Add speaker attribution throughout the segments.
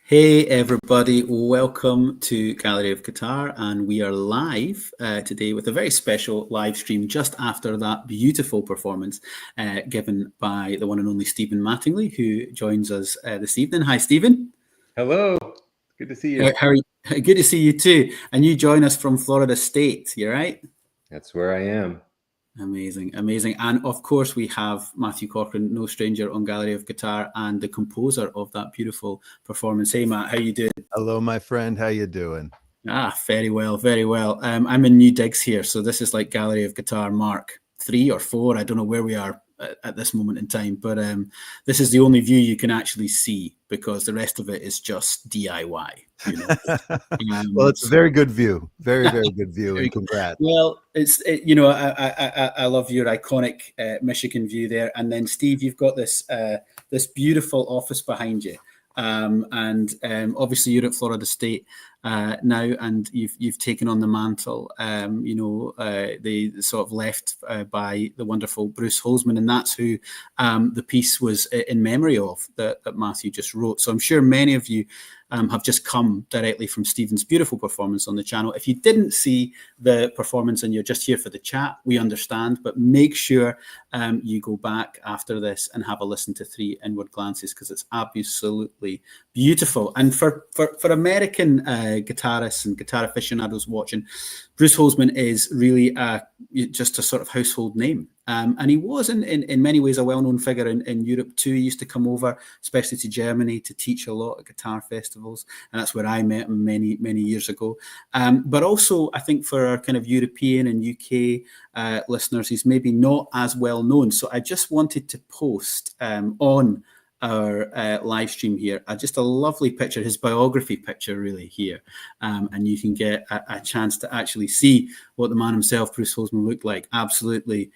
Speaker 1: Hey everybody, welcome to Gallery of Guitar, and we are live today with a very special live stream just after that beautiful performance given by the one and only Stephen Mattingly, who joins us this evening. Hi Stephen.
Speaker 2: Hello, good to see you.
Speaker 1: How are you? Good to see you too. And you join us from Florida State, you right?
Speaker 2: That's where I am.
Speaker 1: Amazing, amazing. And of course, we have Matthew Cochran, no stranger on Gallery of Guitar, and the composer of that beautiful performance. Hey, Matt, how you doing?
Speaker 3: Hello, my friend. How you doing?
Speaker 1: Very well, very well. I'm in new digs here, so this is like Gallery of Guitar Mark 3 or 4. I don't know where we are at this moment in time, but this is the only view you can actually see because the rest of it is just DIY. You know?
Speaker 3: Well, it's a very good view. Very, very good view. And congrats.
Speaker 1: Well, I love your iconic Michigan view there, and then Steve, you've got this this beautiful office behind you, and obviously you're at Florida State now, and you've taken on the mantle. They sort of left by the wonderful Bruce Holzman, and that's who the piece was in memory of that Matthew just wrote. So I'm sure many of you have just come directly from Stephen's beautiful performance on the channel. If you didn't see the performance and you're just here for the chat, we understand, but make sure you go back after this and have a listen to 3 Inward Glances, because it's absolutely beautiful. And for American guitarists and guitar aficionados watching, Bruce Holzman is really just a sort of household name. And he was in many ways a well-known figure in Europe too. He used to come over, especially to Germany, to teach a lot at guitar festivals. And that's where I met him many, many years ago. But also, I think for our kind of European and UK listeners, he's maybe not as well known. So I just wanted to post on our live stream here just a lovely picture, his biography picture really here, and you can get a chance to actually see what the man himself, Bruce Holzman, looked like. Absolutely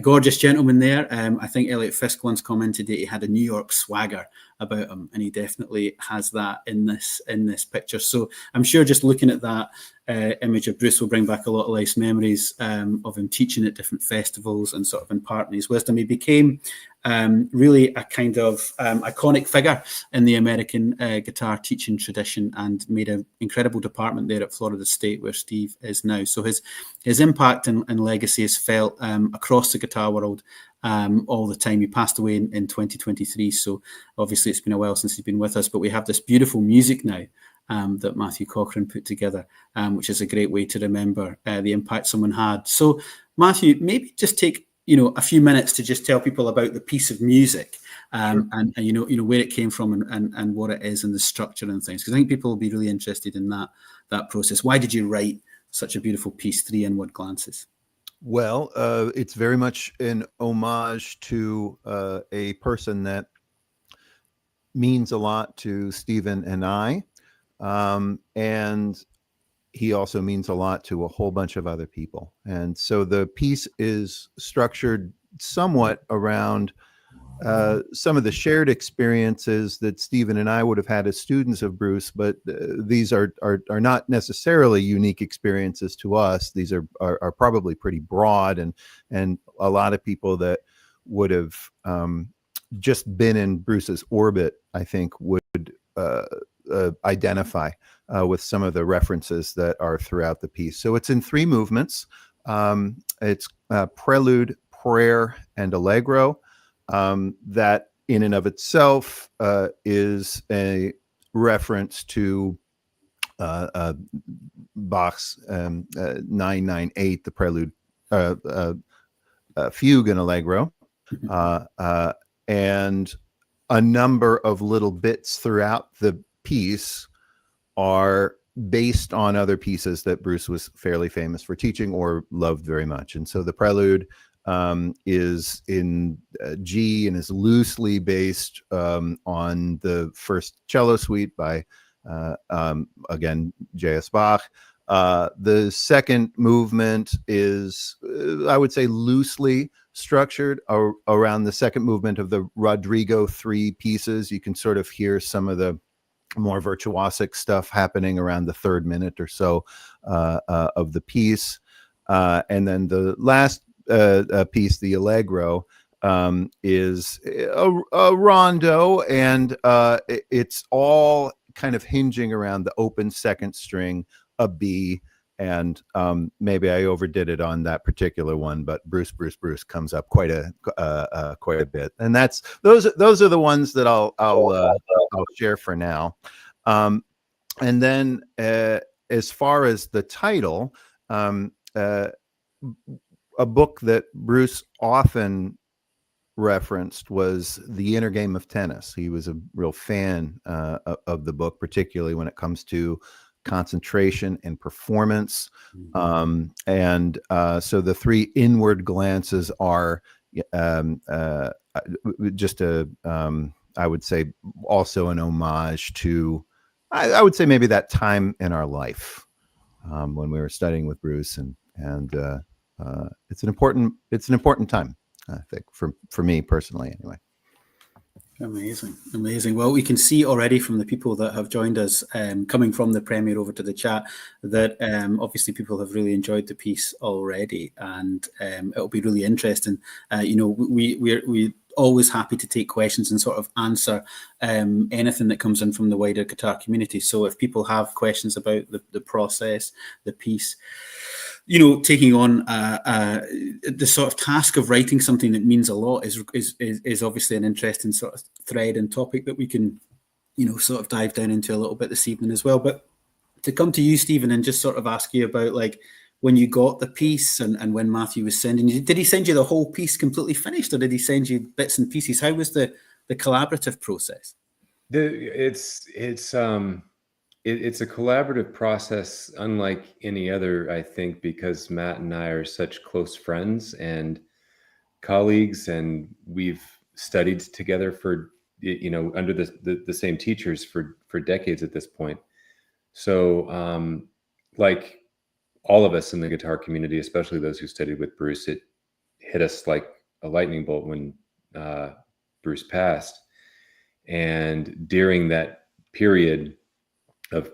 Speaker 1: gorgeous gentleman there. I think Elliot Fisk once commented that he had a New York swagger about him, and he definitely has that in this picture. So I'm sure just looking at that image of Bruce will bring back a lot of nice memories of him teaching at different festivals and sort of imparting his wisdom. He became really a kind of iconic figure in the American guitar teaching tradition and made an incredible department there at Florida State, where Steve is now. So his impact and legacy is felt across the guitar world all the time. He passed away in 2023, so obviously it's been a while since he's been with us, but we have this beautiful music now that Matthew Cochran put together, which is a great way to remember the impact someone had. So Matthew, maybe just take a few minutes to just tell people about the piece of music, and where it came from and what it is and the structure and things, because I think people will be really interested in that process. Why did you write such a beautiful piece, 3 Inward Glances?
Speaker 3: Well, it's very much an homage to a person that means a lot to Stephen and I, and he also means a lot to a whole bunch of other people. And so the piece is structured somewhat around some of the shared experiences that Stephen and I would have had as students of Bruce, but these are not necessarily unique experiences to us. These are probably pretty broad, and a lot of people that would have just been in Bruce's orbit, I think, would identify with some of the references that are throughout the piece. So it's in 3 movements. It's prelude, prayer, and allegro. That in and of itself is a reference to Bach's 998, the prelude, fugue and allegro, and a number of little bits throughout the piece are based on other pieces that Bruce was fairly famous for teaching or loved very much. And so the prelude is in G and is loosely based on the first cello suite by, again, J.S. Bach. The second movement is, I would say, loosely structured around the second movement of the Rodrigo 3 pieces. You can sort of hear some of the more virtuosic stuff happening around the 3rd minute or so of the piece. And then the last piece, the allegro, is a rondo, and it's all kind of hinging around the open second string, a B, and maybe I overdid it on that particular one, but Bruce comes up quite a bit, and those are the ones that I'll share for now. And then as far as the title, a book that Bruce often referenced was The Inner Game of Tennis. He was a real fan of the book, particularly when it comes to concentration and performance. So the three inward glances are just I would say also an homage to, I would say maybe that time in our life when we were studying with Bruce, and it's an important time, I think, for me personally anyway.
Speaker 1: Amazing. Well, we can see already from the people that have joined us, coming from the premiere over to the chat, that obviously people have really enjoyed the piece already, and it'll be really interesting. We're always happy to take questions and sort of answer anything that comes in from the wider guitar community. So if people have questions about the process, the piece, taking on the sort of task of writing something that means a lot is obviously an interesting sort of thread and topic that we can, sort of dive down into a little bit this evening as well. But to come to you, Stephen, and just sort of ask you about, like, when you got the piece and when Matthew was sending you, did he send you the whole piece completely finished, or did he send you bits and pieces? How was the collaborative process?
Speaker 2: It's a collaborative process unlike any other, I think, because Matt and I are such close friends and colleagues, and we've studied together for, under the same teachers for decades at this point. So like all of us in the guitar community, especially those who studied with Bruce, it hit us like a lightning bolt when Bruce passed. And during that period of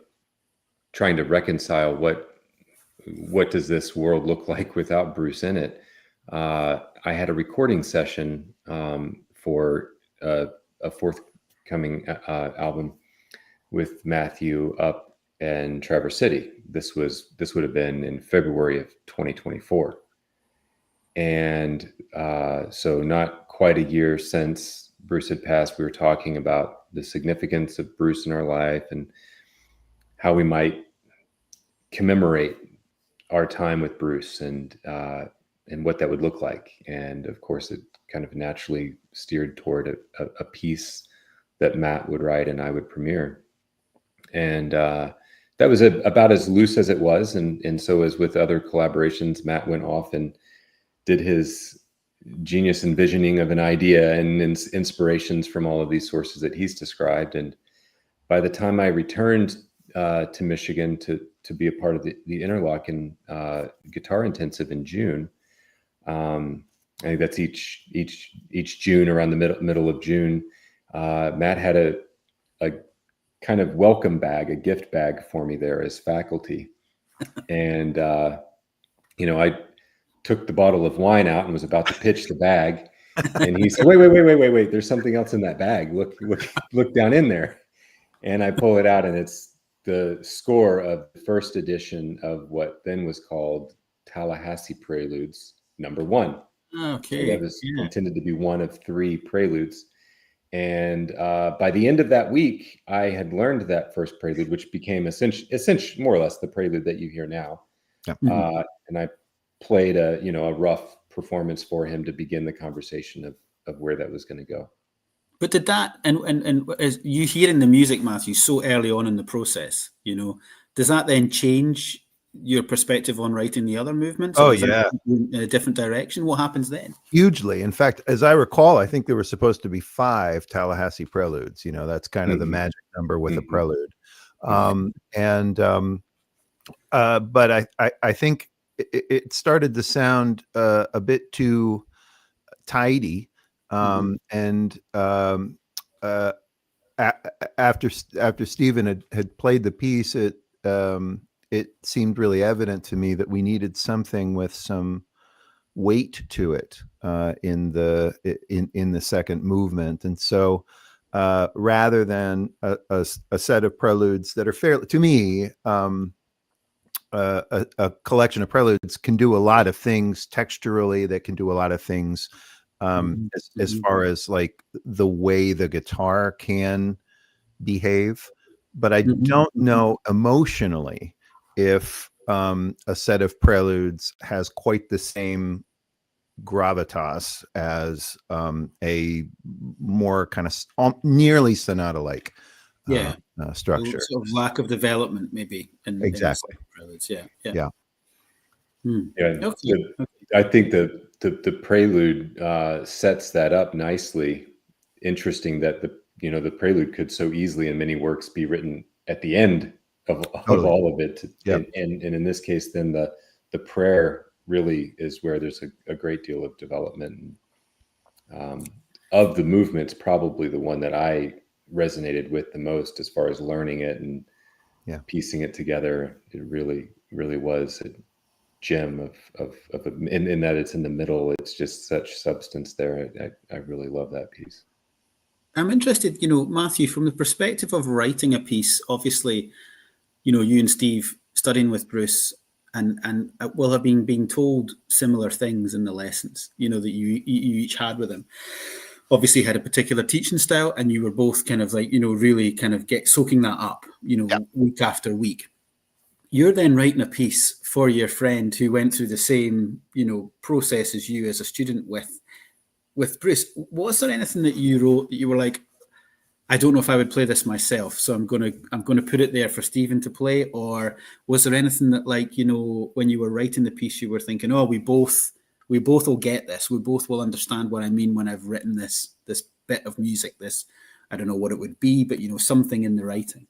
Speaker 2: trying to reconcile what does this world look like without Bruce in it, I had a recording session for a forthcoming album with Matthew up in Traverse City. This would have been in February of 2024, and so not quite a year since Bruce had passed. We were talking about the significance of Bruce in our life and how we might commemorate our time with Bruce, and what that would look like. And of course, it kind of naturally steered toward a piece that Matt would write and I would premiere. And that was about as loose as it was. And so as with other collaborations, Matt went off and did his genius envisioning of an idea and inspirations from all of these sources that he's described. And by the time I returned to Michigan to be a part of the Interlochen Guitar Intensive in June, I think that's each June, around the middle of June, Matt had a kind of welcome bag, a gift bag for me there as faculty. And, I took the bottle of wine out and was about to pitch the bag. And he said, wait, there's something else in that bag. Look down in there. And I pull it out, and it's the score of the first edition of what then was called Tallahassee Preludes #1.
Speaker 1: Okay.
Speaker 2: So that was intended to be one of 3 preludes. And by the end of that week, I had learned that first prelude, which became essentially more or less the prelude that you hear now. Yep. And I played a rough performance for him to begin the conversation of where that was going to go.
Speaker 1: But did that, and as you hearing the music, Matthew, so early on in the process, does that then change your perspective on writing the other movements?
Speaker 3: Oh, yeah.
Speaker 1: In a different direction? What happens then?
Speaker 3: Hugely. In fact, as I recall, I think there were supposed to be 5 Tallahassee preludes. That's kind of the magic number with a prelude. But I think it started to sound a bit too tidy. And after Stephen had played the piece, it seemed really evident to me that we needed something with some weight to it in the second movement. And so rather than a set of preludes that are fairly, to me, a collection of preludes can do a lot of things texturally. That can do a lot of things as far as like the way the guitar can behave. But I don't know emotionally if a set of preludes has quite the same gravitas as a more kind of nearly sonata-like structure.
Speaker 1: Sort of lack of development, maybe.
Speaker 3: Exactly.
Speaker 1: In preludes. Yeah.
Speaker 2: Yeah. Okay. I think the prelude sets that up nicely. Interesting that the prelude could so easily in many works be written at the end of all of it. And in this case, then the prayer really is where there's a great deal of development. Of the movements, probably the one that I resonated with the most as far as learning it and piecing it together. It really, really was a gem of in that it's in the middle. It's just such substance there. I really love that piece.
Speaker 1: I'm interested, Matthew, from the perspective of writing a piece. Obviously, you and Steve studying with Bruce and will have been being told similar things in the lessons, that you each had with him. Obviously had a particular teaching style, and you were soaking that up, week after week. You're then writing a piece for your friend who went through the same, process as you as a student with Bruce. Was there anything that you wrote that you were like, I don't know if I would play this myself, so I'm going to put it there for Stephen to play? Or was there anything that, when you were writing the piece, you were thinking, oh, we both will get this. We both will understand what I mean when I've written this bit of music. This, I don't know what it would be, but something in the writing.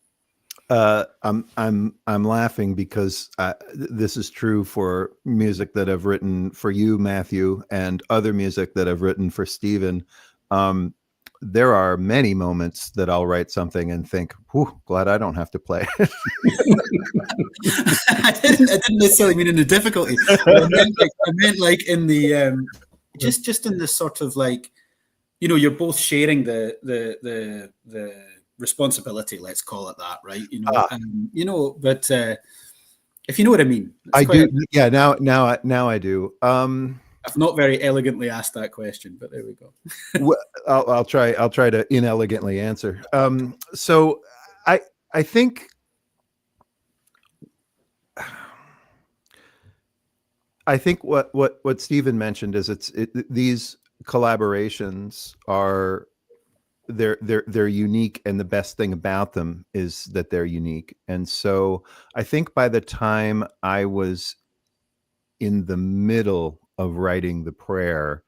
Speaker 3: I'm laughing because this is true for music that I've written for you, Matthew, and other music that I've written for Stephen. There are many moments that I'll write something and think, whew, glad I don't have to play.
Speaker 1: I didn't necessarily mean in the difficulty. I meant like in the just in the sort of you're both sharing the responsibility, let's call it that, right? But if you know what I mean.
Speaker 3: I do. Yeah. Now I do.
Speaker 1: I've not very elegantly asked that question, but there we go.
Speaker 3: Well, I'll try to inelegantly answer. So I think what Stephen mentioned is these collaborations are they're unique, and the best thing about them is that they're unique. And so I think by the time I was in the middle of writing the prayer,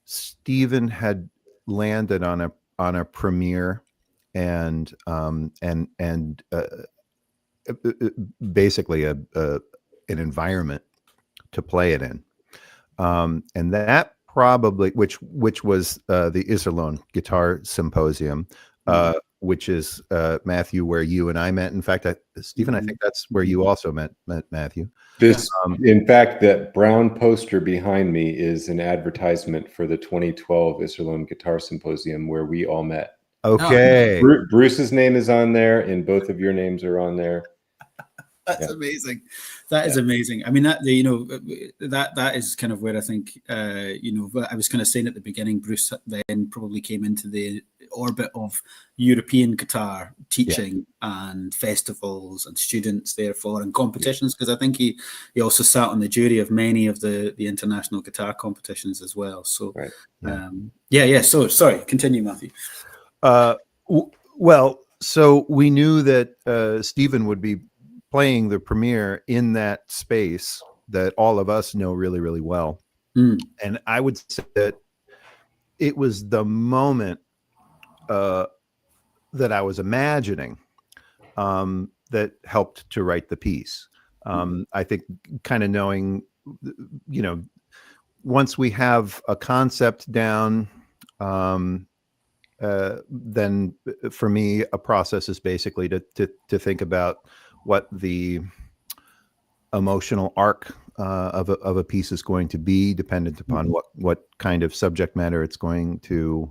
Speaker 3: Stephen had landed on a premiere and basically an environment to play it in, and that probably which was the Iserlohn Guitar Symposium, which is Matthew, where you and I met. In fact, Stephen, I think that's where you also met Matthew.
Speaker 2: This, in fact, that brown poster behind me is an advertisement for the 2012 Iserlohn Guitar Symposium, where we all met.
Speaker 3: Okay.
Speaker 2: Bruce's name is on there, and both of your names are on there.
Speaker 1: That's amazing. That is amazing. I mean, that that is kind of where I think I was kind of saying at the beginning, Bruce then probably came into the orbit of European guitar teaching and festivals and students, therefore, and competitions, because I think he also sat on the jury of many of the international guitar competitions as well. So So sorry, continue, Matthew.
Speaker 3: Well, so we knew that Stephen would be playing the premiere in that space that all of us know really, really well. And I would say that it was the moment that I was imagining that helped to write the piece. I think kind of knowing, once we have a concept down, then for me, a process is basically to think about what the emotional arc of a piece is going to be, dependent upon what kind of subject matter it's going to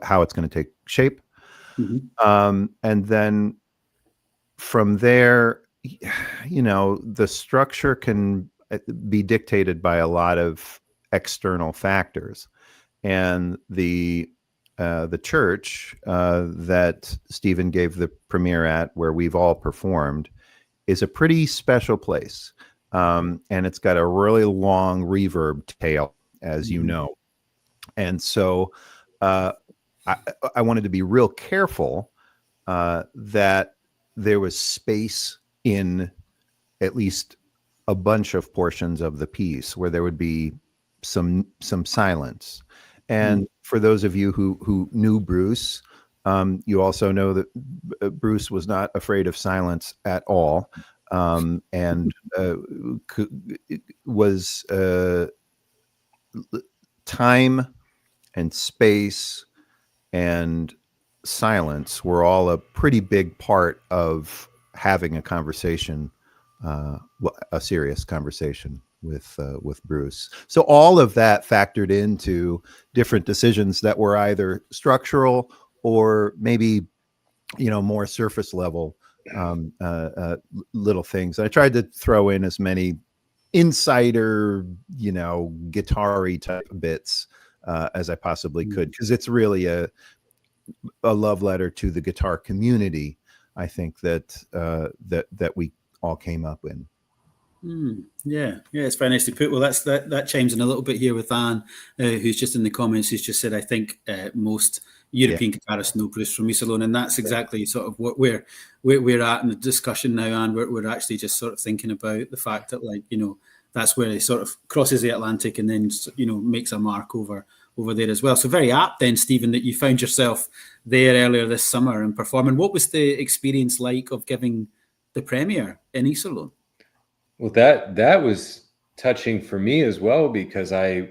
Speaker 3: how it's going to take shape.
Speaker 1: Mm-hmm.
Speaker 3: And then from there, the structure can be dictated by a lot of external factors, and the church that Stephen gave the premiere at, where we've all performed, is a pretty special place, and it's got a really long reverb tail, as you know, and so I wanted to be real careful that there was space in at least a bunch of portions of the piece where there would be some silence. And for those of you who knew Bruce, you also know that Bruce was not afraid of silence at all, and was time and space and silence were all a pretty big part of having a conversation, a serious conversation with Bruce. So all of that factored into different decisions that were either structural or maybe, more surface level little things. I tried to throw in as many insider, guitar-y type bits as I possibly could, because it's really a love letter to the guitar community, I think, that we all came up in.
Speaker 1: Yeah, it's very nicely put. Well, that chimes in a little bit here with Anne, who's just in the comments, who's just said, I think most European guitarists know Bruce from Iserlohn, and that's exactly sort of what we're at in the discussion now, and we're actually just sort of thinking about the fact that, that's where he sort of crosses the Atlantic and then, makes a mark over there as well. So very apt then, Stephen, that you found yourself there earlier this summer and performing. What was the experience like of giving the premiere in Iserlohn?
Speaker 2: Well, that was touching for me as well, because I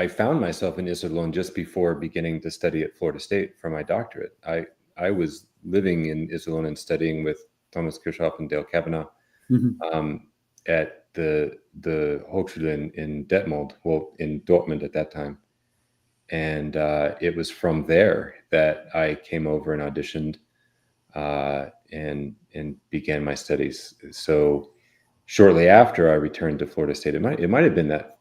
Speaker 2: found myself in Iserlohn just before beginning to study at Florida State for my doctorate. I was living in Iserlohn and studying with Thomas Kirchhoff and Dale Kavanagh at the Hochschule in Detmold, in Dortmund at that time. And it was from there that I came over and auditioned and began my studies. So shortly after I returned to Florida State, it might have been that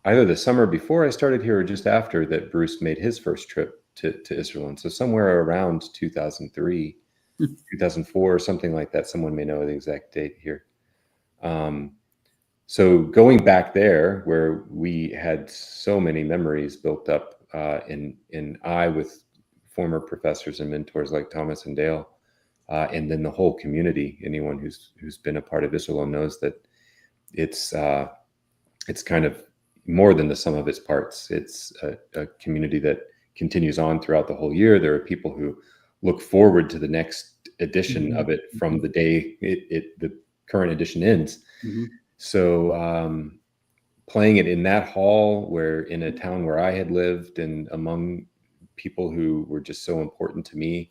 Speaker 2: either the summer before I started here or just after that Bruce made his first trip to Iserlohn. So somewhere around 2003, 2004, something like that. Someone may know the exact date here. So going back there, where we had so many memories built up with former professors and mentors like Thomas and Dale, and then the whole community. Anyone who's been a part of Iserlohn knows that it's kind of more than the sum of its parts. It's a community that continues on throughout the whole year. There are people who look forward to the next edition of it from the day the current edition ends. So playing it in that hall, where in a town where I had lived and among people who were just so important to me,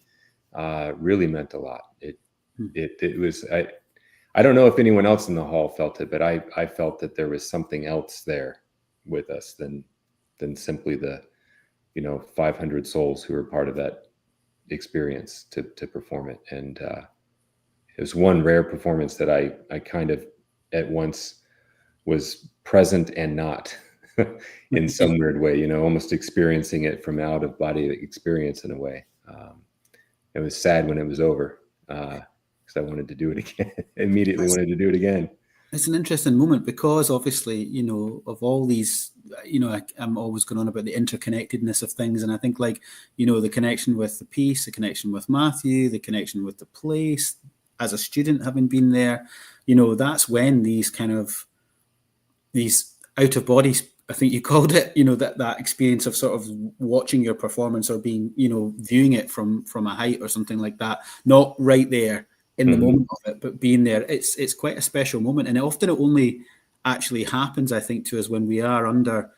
Speaker 2: really meant a lot. It was, I don't know if anyone else in the hall felt it, but I felt that there was something else there with us than simply the 500 souls who were part of that experience to perform it. And it was one rare performance that I kind of at once was present and not in some weird way, almost experiencing it from out of body experience in a way. It was sad when it was over, because I wanted to do it again. Immediately wanted to do it again.
Speaker 1: It's an interesting moment because obviously, of all these, I'm always going on about the interconnectedness of things. And I think the connection with the piece, the connection with Matthew, the connection with the place, as a student having been there, that's when these out of body, I think you called it, that experience of sort of watching your performance or being, viewing it from a height or something like that, not right there in the moment of it, but being there. It's quite a special moment. And often it only actually happens, I think, to us when we are under,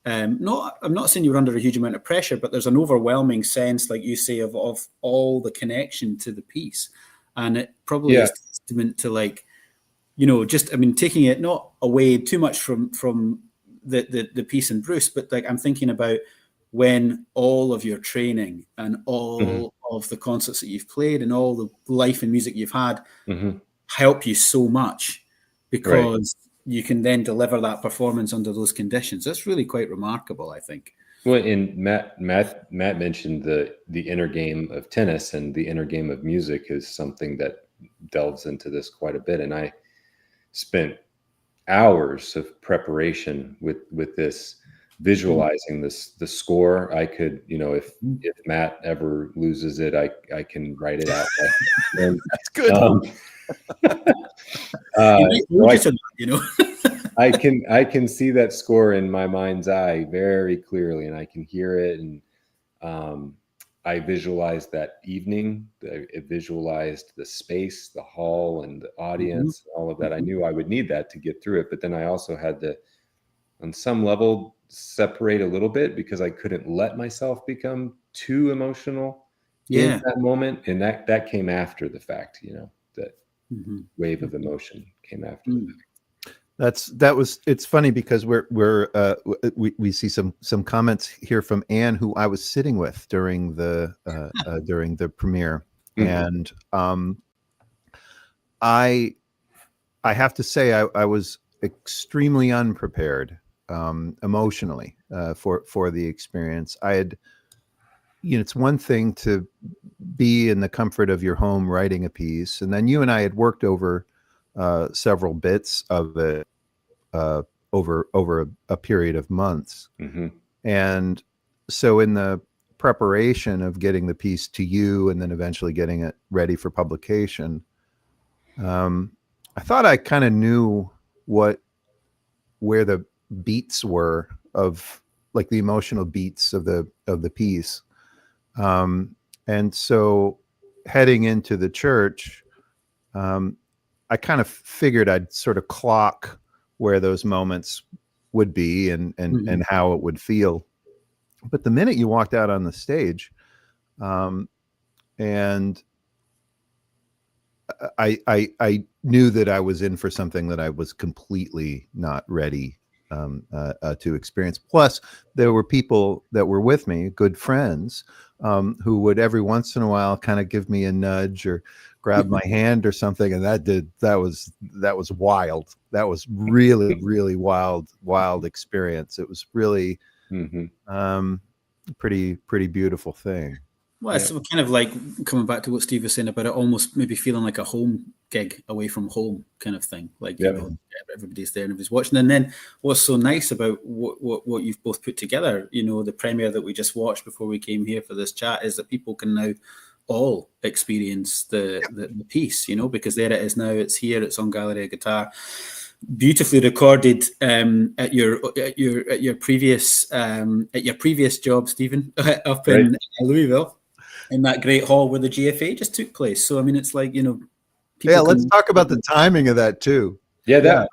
Speaker 1: I'm not saying you're under a huge amount of pressure, but there's an overwhelming sense, like you say, of all the connection to the piece. And it probably is testament to taking it not away too much from the piece in Bruce, but I'm thinking about when all of your training and all of the concerts that you've played and all the life and music you've had help you so much, because you can then deliver that performance under those conditions. That's really quite remarkable, I think.
Speaker 2: Well, and Matt mentioned the inner game of tennis, and the inner game of music is something that delves into this quite a bit. And I spent hours of preparation with this, visualizing the score. I could, if Matt ever loses it, I can write it out. And,
Speaker 3: that's good.
Speaker 2: I can see that score in my mind's eye very clearly, and I can hear it. And I visualized that evening. I visualized the space, the hall, and the audience, all of that. I knew I would need that to get through it. But then I also had to, on some level, separate a little bit, because I couldn't let myself become too emotional in that moment. And that came after the fact, that wave of emotion came after the fact.
Speaker 3: It's funny because we see some comments here from Anne, who I was sitting with during the premiere. And I have to say I was extremely unprepared emotionally for the experience. I had, it's one thing to be in the comfort of your home writing a piece, and then you and I had worked over several bits of it over a period of months. And so in the preparation of getting the piece to you and then eventually getting it ready for publication, I thought I kind of knew where the beats were of, like, the emotional beats of the piece. And so heading into the church, I kind of figured I'd sort of clock where those moments would be and how it would feel. But the minute you walked out on the stage, and I knew that I was in for something that I was completely not ready to experience. Plus, there were people that were with me, good friends, who would every once in a while kind of give me a nudge or grab my hand or something, and that was wild. That was really, really wild experience. It was really pretty beautiful thing.
Speaker 1: Well, it's kind of like coming back to what Steve was saying about it, almost maybe feeling like a home gig away from home kind of thing. Like, everybody's there and everybody's watching. And then what's so nice about what you've both put together, the premiere that we just watched before we came here for this chat, is that people can now all experience the piece, because there it is now. It's here. It's on Gallery of Guitar, beautifully recorded at your previous job, Stephen, up in Louisville, in that great hall where the GFA just took place. So I mean, it's like,
Speaker 3: let's talk about the timing of that too.
Speaker 2: That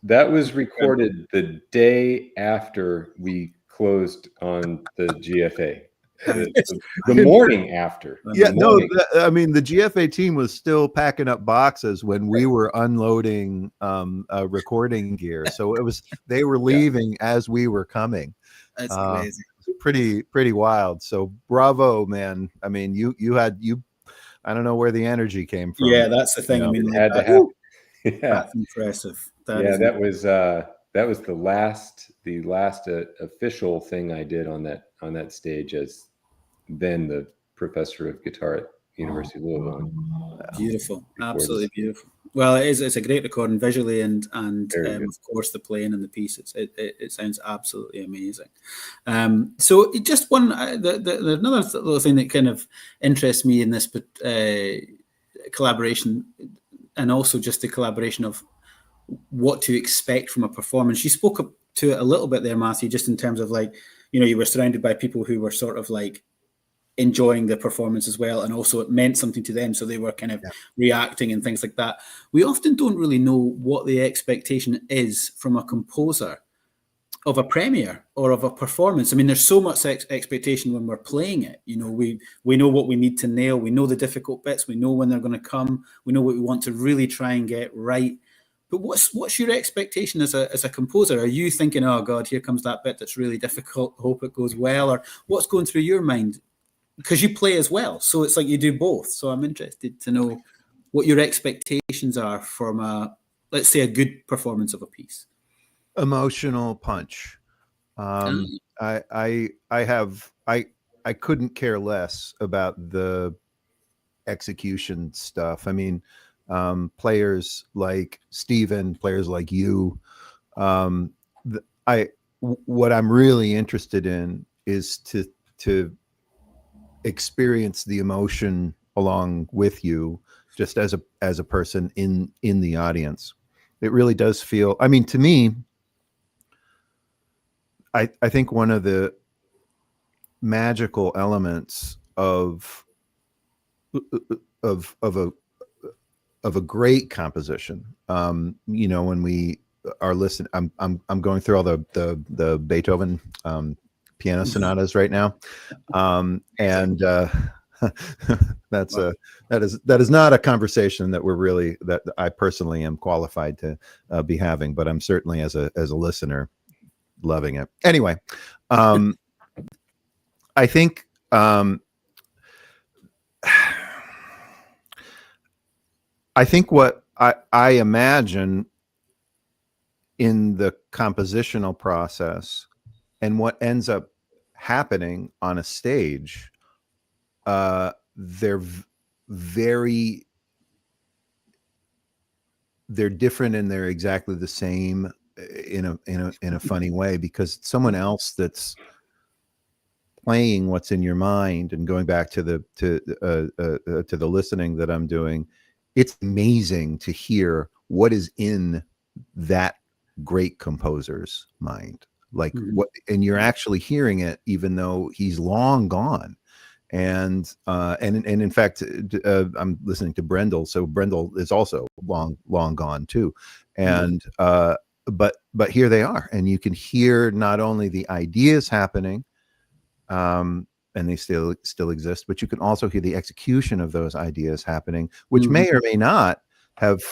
Speaker 2: was recorded the day after we closed on the GFA. The morning after.
Speaker 3: The GFA team was still packing up boxes when we were unloading recording gear. So they were leaving as we were coming.
Speaker 1: That's amazing.
Speaker 3: Pretty wild. So bravo, man. I mean, you I don't know where the energy came from.
Speaker 1: Yeah, that's the thing.
Speaker 2: It had to happen.
Speaker 1: That's impressive.
Speaker 2: That was the last official thing I did on that stage as then the professor of guitar at University of Louisville.
Speaker 1: Beautiful, absolutely beautiful. Well, it's a great recording visually and of course the playing and the piece. It sounds absolutely amazing. So just another little thing that kind of interests me in this collaboration, and also just the collaboration of what to expect from a performance. You spoke up to it a little bit there, Matthew, just in terms of, like, you were surrounded by people who were sort of like enjoying the performance as well, and also it meant something to them, so they were kind of reacting and things like that. We often don't really know what the expectation is from a composer of a premiere or of a performance. I mean, there's so much expectation when we're playing it. We know what we need to nail. We know the difficult bits. We know when they're going to come. We know what we want to really try and get right. But what's your expectation as a composer? Are you thinking, oh God, here comes that bit that's really difficult, hope it goes well? Or what's going through your mind? Because you play as well, so it's like you do both. So I'm interested to know what your expectations are from let's say, a good performance of a piece.
Speaker 3: Emotional punch. I couldn't care less about the execution stuff. I mean, players like Steven, players like you, what I'm really interested in is to experience the emotion along with you, just as a person in the audience. It really does feel, I mean, to me, I think one of the magical elements of a great composition, when we are listening, I'm going through all the Beethoven piano sonatas right now, and that is not a conversation that I personally am qualified to be having, but I'm certainly as a listener loving it. Anyway, I think what I imagine in the compositional process and what ends up happening on a stage, they're different, and they're exactly the same in a funny way, because someone else that's playing what's in your mind. And going back to the listening that I'm doing, it's amazing to hear what is in that great composer's mind, like what, and you're actually hearing it even though he's long gone. And in fact, I'm listening to Brendel, so Brendel is also long gone too. And but here they are, and you can hear not only the ideas happening, and they still exist, but you can also hear the execution of those ideas happening, which may or may not have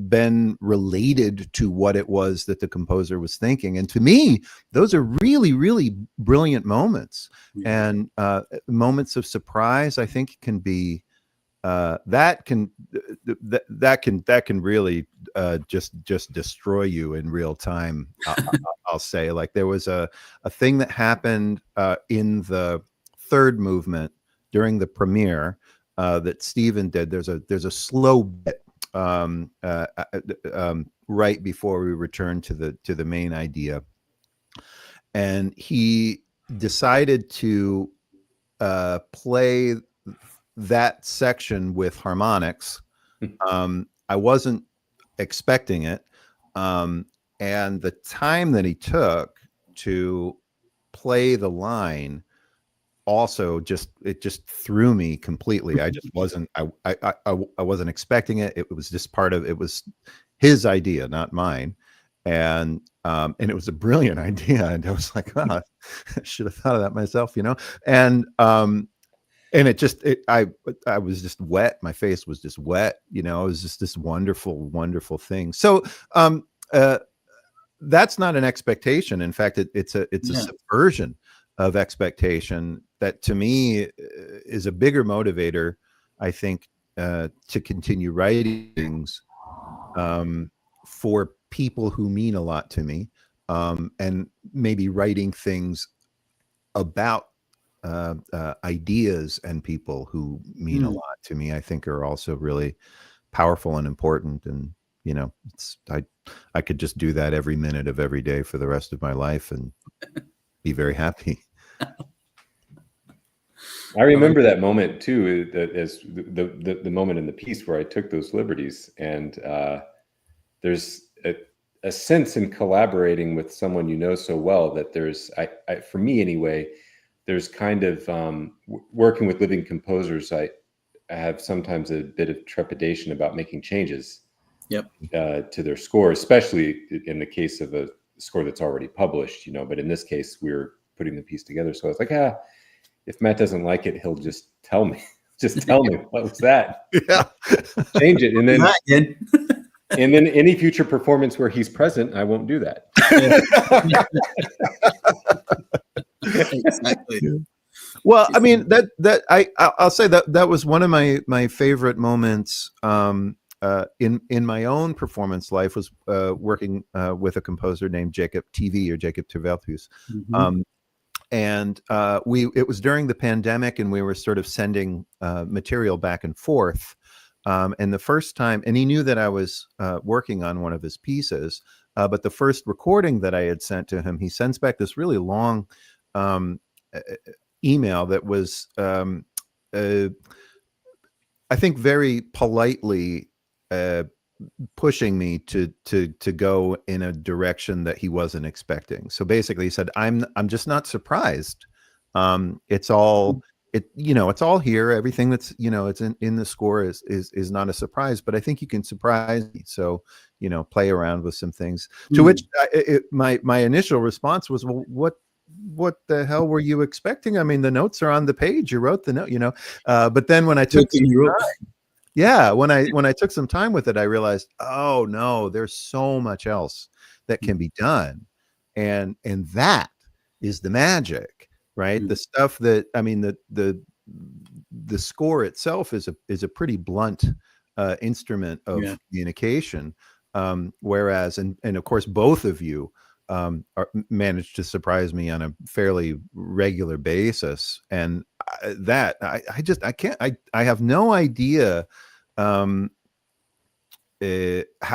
Speaker 3: been related to what it was that the composer was thinking. And to me, those are really, really brilliant moments. And moments of surprise, I think, can be that can really just destroy you in real time. I'll say, like, there was a thing that happened in the third movement during the premiere that Steven did. There's a slow bit right before we return to the main idea, and he decided to play that section with harmonics. I wasn't expecting it, and the time that he took to play the line also just threw me completely. I just wasn't I wasn't expecting it. It was just it was his idea, not mine. And it was a brilliant idea. And I was like, oh, I should have thought of that myself, And I was just wet. My face was just wet, It was just this wonderful, wonderful thing. So that's not an expectation. In fact, it's a subversion of expectation that, to me, is a bigger motivator, I think, to continue writing things for people who mean a lot to me, and maybe writing things about ideas and people who mean a lot to me, I think, are also really powerful and important. And I could just do that every minute of every day for the rest of my life and be very happy.
Speaker 2: I remember that moment too, as the moment in the piece where I took those liberties. And there's a sense in collaborating with someone so well that there's, for me anyway, there's kind of working with living composers. I have sometimes a bit of trepidation about making changes to their score, especially in the case of a score that's already published, But in this case, we're putting the piece together. So I was like, if Matt doesn't like it, he'll just tell me. Just tell me, what was that?
Speaker 3: Yeah.
Speaker 2: Change it. And then And then any future performance where he's present, I won't do that.
Speaker 1: Exactly.
Speaker 3: Well, I mean I'll say that was one of my favorite moments in my own performance life, was working with a composer named Jacob Tervelthus.
Speaker 1: Mm-hmm.
Speaker 3: And it was during the pandemic, and we were sort of sending material back and forth. And the first time, and he knew that I was working on one of his pieces, but the first recording that I had sent to him, he sends back this really long email that was, I think, very politely pushing me to go in a direction that he wasn't expecting. So basically, he said, "I'm just not surprised. It's all it's all here. Everything that's it's in the score is not a surprise. But I think you can surprise me. So play around with some things." To which my initial response was, "Well, what the hell were you expecting? I mean, the notes are on the page. You wrote the note, But then when I took when I took some time with it, I realized, oh no, there's so much else that can be done, and that is the magic, right? The stuff that, I mean, the score itself is a pretty blunt instrument of communication, whereas and of course both of you managed to surprise me on a fairly regular basis, and I have no idea how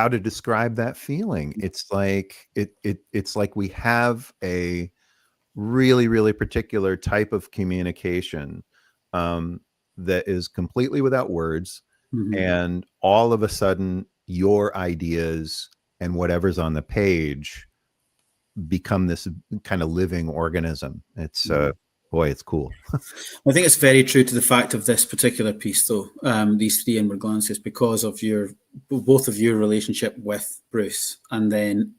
Speaker 3: to describe that feeling. It's like it's like we have a really, really particular type of communication that is completely without words, and all of a sudden your ideas and whatever's on the page become this kind of living organism. It's boy, it's cool.
Speaker 1: I think it's very true to the fact of this particular piece, though, these three inward glances, because of both of your relationship with Bruce. And then,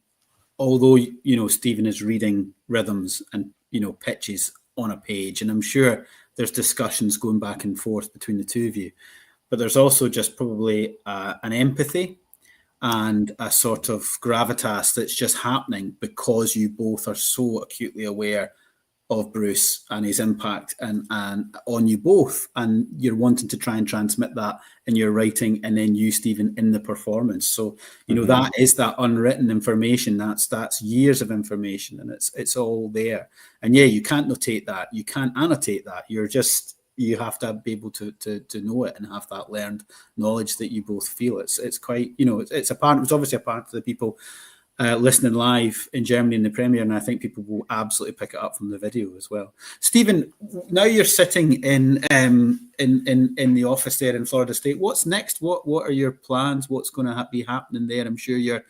Speaker 1: although Stephen is reading rhythms and pitches on a page, and I'm sure there's discussions going back and forth between the two of you, but there's also just probably an empathy and a sort of gravitas that's just happening because you both are so acutely aware of Bruce and his impact and on you both, and you're wanting to try and transmit that in your writing, and then you, Stephen, in the performance. So that is that unwritten information. That's years of information, and it's all there. And you can't notate that, you can't annotate that. You have to be able to know it and have that learned knowledge that you both feel. It's quite, it's obviously apparent to the people listening live in Germany in the premiere, and I think people will absolutely pick it up from the video as well. Stephen, now you're sitting in the office there in Florida State. What's next? What are your plans? What's going to be happening there? I'm sure you're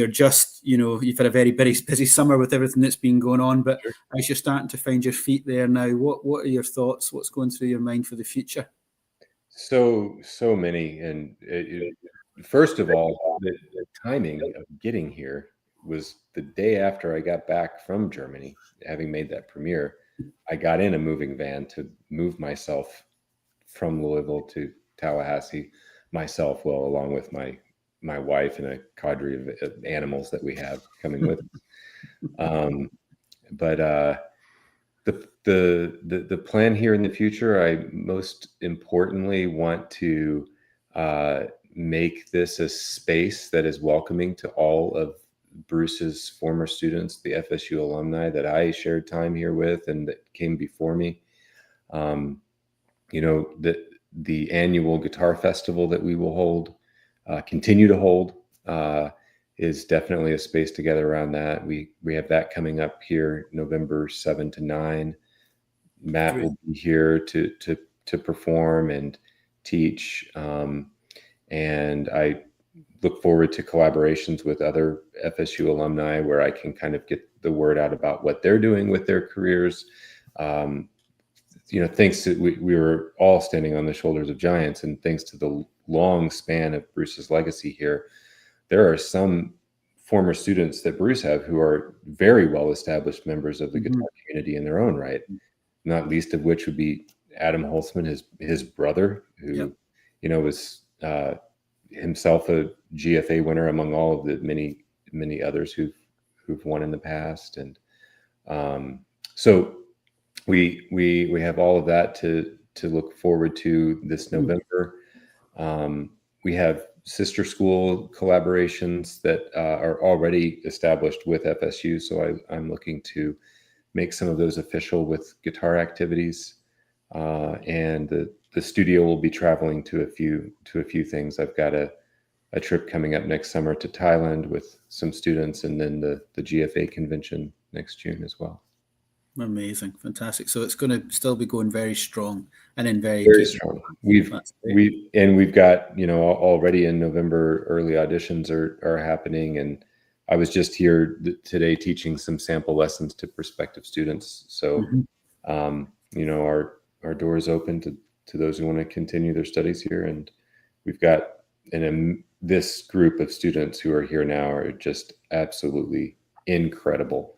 Speaker 1: just you've had a very busy summer with everything that's been going on, but as you're starting to find your feet there now, what are your thoughts? What's going through your mind for the future?
Speaker 2: So many, and first of all, the timing of getting here was the day after I got back from Germany, having made that premiere. I got in a moving van to move myself from Louisville to Tallahassee myself, along with my wife and a cadre of animals that we have coming with us. But the plan here in the future, I most importantly want to make this a space that is welcoming to all of Bruce's former students, the FSU alumni that I shared time here with and that came before me. The annual guitar festival that we will hold, continue to hold, is definitely a space to gather around that. We have that coming up here November 7 to 9. Matt will be here to perform and teach. And I look forward to collaborations with other FSU alumni where I can kind of get the word out about what they're doing with their careers. Thanks to we were all standing on the shoulders of giants, and thanks to the long span of Bruce's legacy here, there are some former students that Bruce have who are very well-established members of the guitar community in their own right, not least of which would be Adam Holzman, his brother, who, was, himself a GFA winner among all of the many others who've won in the past. And so we have all of that to look forward to this November. We have sister school collaborations that are already established with FSU. So I'm looking to make some of those official with guitar activities. And the studio will be traveling to a few things. I've got a trip coming up next summer to Thailand with some students, and then the GFA convention next June as well.
Speaker 1: Amazing, fantastic. So it's going to still be going very strong and in very
Speaker 2: strong. We've got, already in November, early auditions are happening, and I was just here today teaching some sample lessons to prospective students. So, our door is open to those who want to continue their studies here, and we've got this group of students who are here now are just absolutely incredible.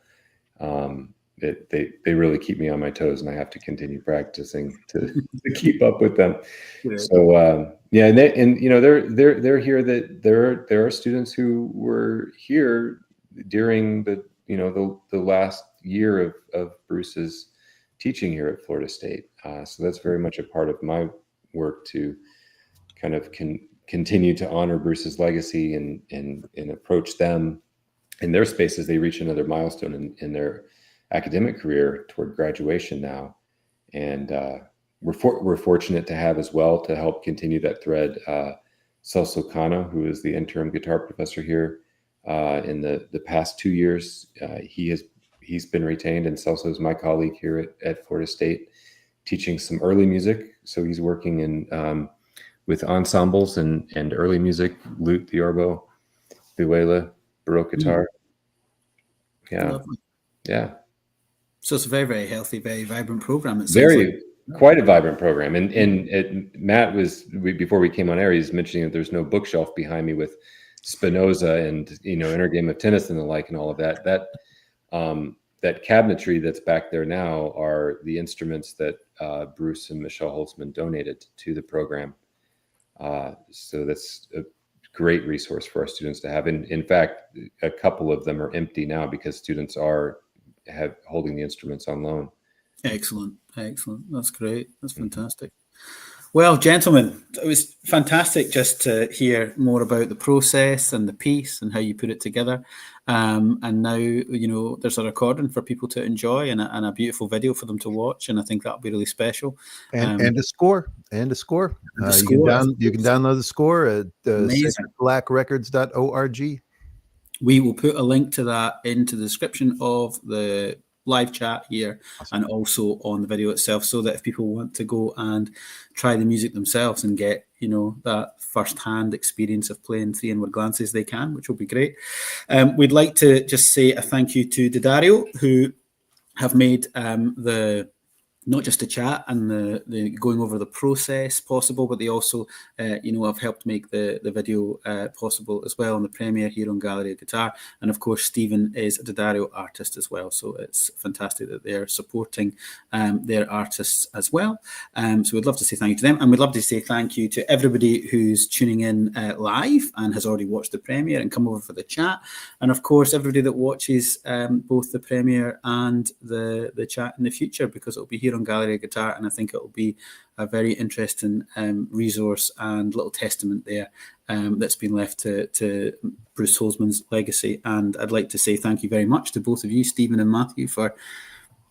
Speaker 2: They really keep me on my toes, and I have to continue practicing to keep up with them. Yeah. So and they're here. That there are students who were here during the last year of Bruce's teaching here at Florida State. So that's very much a part of my work to kind of continue to honor Bruce's legacy and approach them in their space as they reach another milestone in their academic career toward graduation now. And we're fortunate to have as well, to help continue that thread, Celso Cano, who is the interim guitar professor here. In the past 2 years, he's been retained, and Celso is my colleague here at Florida State, teaching some early music. So he's working in with ensembles and early music, lute, theorbo, vihuela, baroque guitar. Yeah.
Speaker 1: So it's a very, very healthy, very vibrant program. It's
Speaker 2: quite a vibrant program. And Matt before we came on air, he's mentioning that there's no bookshelf behind me with Spinoza and Inner Game of Tennis and the like and all of that. That cabinetry that's back there now are the instruments that Bruce and Michelle Holzman donated to the program. So that's a great resource for our students to have. And in fact, a couple of them are empty now because students are holding the instruments on loan.
Speaker 1: Excellent. That's great. That's fantastic. Well, gentlemen, it was fantastic just to hear more about the process and the piece and how you put it together. And now, there's a recording for people to enjoy and a beautiful video for them to watch. And I think that'll be really special.
Speaker 3: And a score. You can download the score at blackrecords.org.
Speaker 1: We will put a link to that into the description of the live chat here, and also on the video itself, so that if people want to go and try the music themselves and get that first-hand experience of playing Three Inward Glances, they can, which will be great. We'd like to just say a thank you to Dario, who have made not just the chat and the going over the process possible, but they also, have helped make the video possible as well on the premiere here on Gallery of Guitar. And of course, Stephen is a Dario artist as well. So it's fantastic that they're supporting their artists as well. So we'd love to say thank you to them. And we'd love to say thank you to everybody who's tuning in live and has already watched the premiere and come over for the chat. And of course, everybody that watches both the premiere and the chat in the future, because it'll be here on Gallery of Guitar, and I think it will be a very interesting resource and little testament there that's been left to Bruce Holzman's legacy. And I'd like to say thank you very much to both of you, Stephen and Matthew, for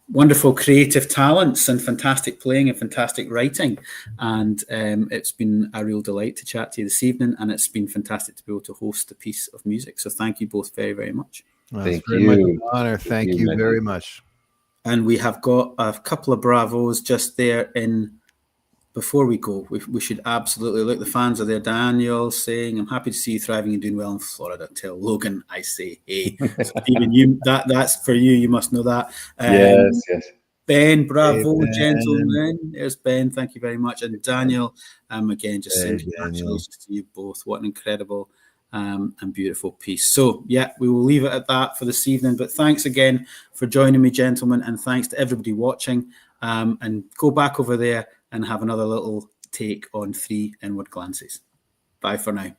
Speaker 1: wonderful creative talents and fantastic playing and fantastic writing. And it's been a real delight to chat to you this evening, and it's been fantastic to be able to host a piece of music. So thank you both very, very much.
Speaker 3: Thank you. Much an honor. Thank you very much.
Speaker 1: And we have got a couple of bravos just there before we go. We should absolutely look. The fans are there. Daniel saying, "I'm happy to see you thriving and doing well in Florida." Tell Logan I say, "Hey." Stephen, that's for you. You must know that.
Speaker 2: Yes.
Speaker 1: Ben, bravo, hey, Ben. Gentlemen. There's Ben. Thank you very much. And Daniel, again, just saying congratulations to you both. What an incredible and beautiful piece. So we will leave it at that for this evening, but thanks again for joining me, gentlemen, and thanks to everybody watching, and go back over there and have another little take on Three Inward Glances. Bye for now.